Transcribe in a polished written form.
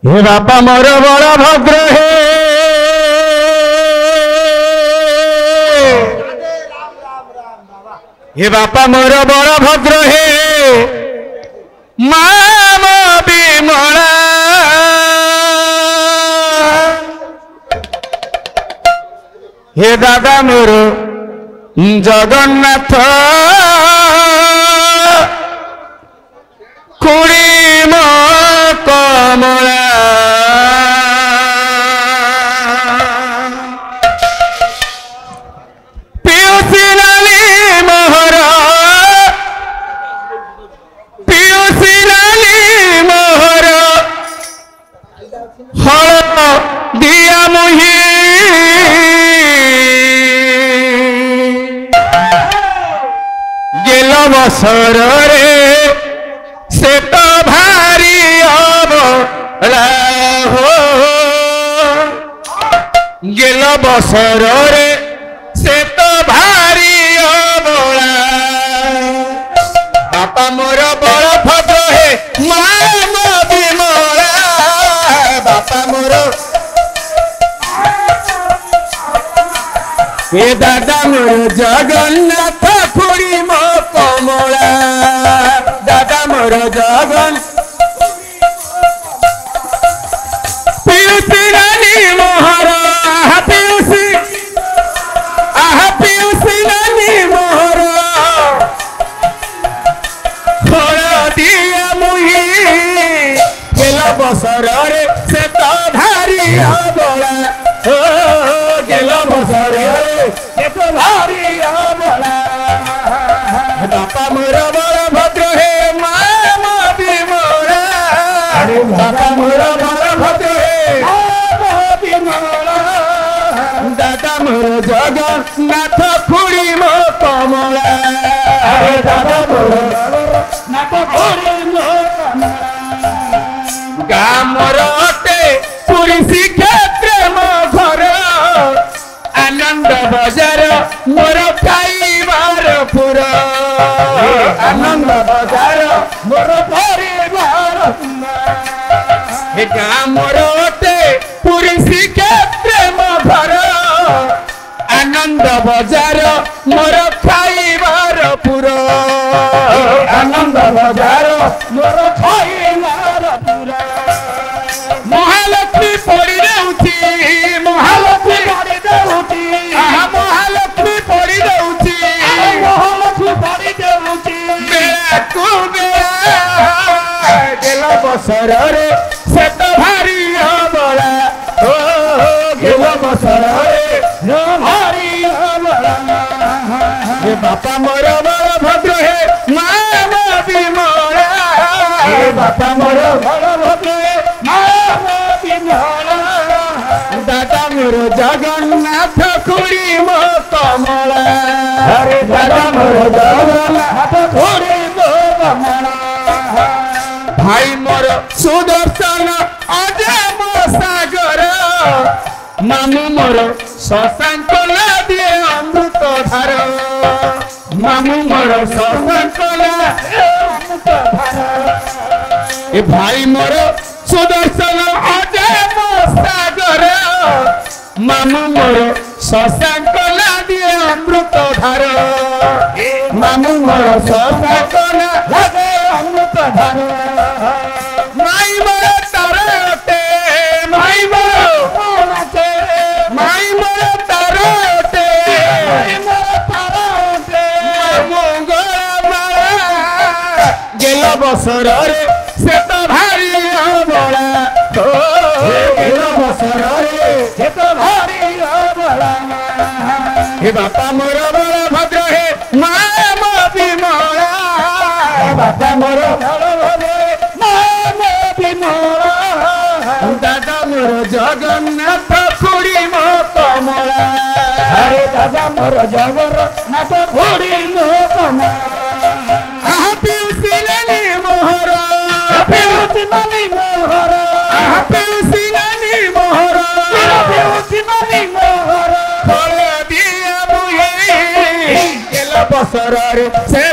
हे बापा मोर बड़ भद्र हे हे बापा मोर बड़ भद्र हे माम विमला हे दादा मोर जगन्नाथ खुड़ी मो कमला पियुषी नानी मोहर पियुषी नानी मोहर हल दिया मुही गेल बसर रे से तो भारी अबला हो गेल बसर रे से तो भारी अबला बापा मोर बड़ भद्र हे माम विमला बापा मोर हे दादा मोर जगन्नाथ खुड़ी मो कमला दादा मोर जगन पियुषी नानी मोहर पियुषी नानी मोहर फल दिया मुही गेल बसर रे से तो भारी अबला हो गेल बसर रे से तो भारी अबला बापा मोर बड़ भद्र हे माम विमला बापा मोर बड़ भद्र हे माम विमला दादा मोर जगन्नाथ खुड़ी मो कमला दादा मोर जगन्नाथ खुड़ी मो कमला गामर अटे पुरी श्रीक्षेत्र मो घर आनंद बजार मोर खाइबार पुर आनंद बजार मोर परिवार गामर अटे पुरी श्रीक्षेत्र मो घर आनंद बजार मोर खाइबार पुर आनंद बजार मोर खाइबार पुर महालक्ष्मी पड़ी रहूची महालक्ष्मी पड़ी रहूची महालक्ष्मी पड़ी रहूची महालक्ष्मी पड़ी रहूची बेला को बेला गेल बसर रे से तो भारी अबला ओ गेल बसर रे भारी अबला हे बापा मोर बड़ भद्र हे माम विमला हे बापा मोर बड़ भद्र हे माम विमला दादा मोर जगन्नाथ खुड़ी मो कमला अरे दादा मोर जगन्नाथ खुड़ी मो कमला भाई मोर सुदर्शन अजय मो सागर मामू मोर शशांक दिए अमृत धार मामू मोर शशांक अमृत धार ए भाई मोर सुदर्शन अजय मो सागर मामू मोर शशांक दिए अमृत धार मामू मोर शशांक दिए अमृत धार माई मोर तारटे माई मोर माई मोर तारटे मोर तारटे मंगल माला गेल बसर रे से तो भारी अबला गेल बसर रे से तो भारी अबला हे बापा मोर बड़ भद्र हे माम विमला बापा मोर बड़ भद्र हे माम विमला दादा मोर जगन्नाथ खुड़ी मो कमला अरे दादा मोर जगन्नाथ खुड़ी मो कमला पियुषी नानी मोहर पियुषी नानी मोहर पियुषी नानी मोहर पियुषी नानी मोहर फल दिया मुही गेल बसर रे से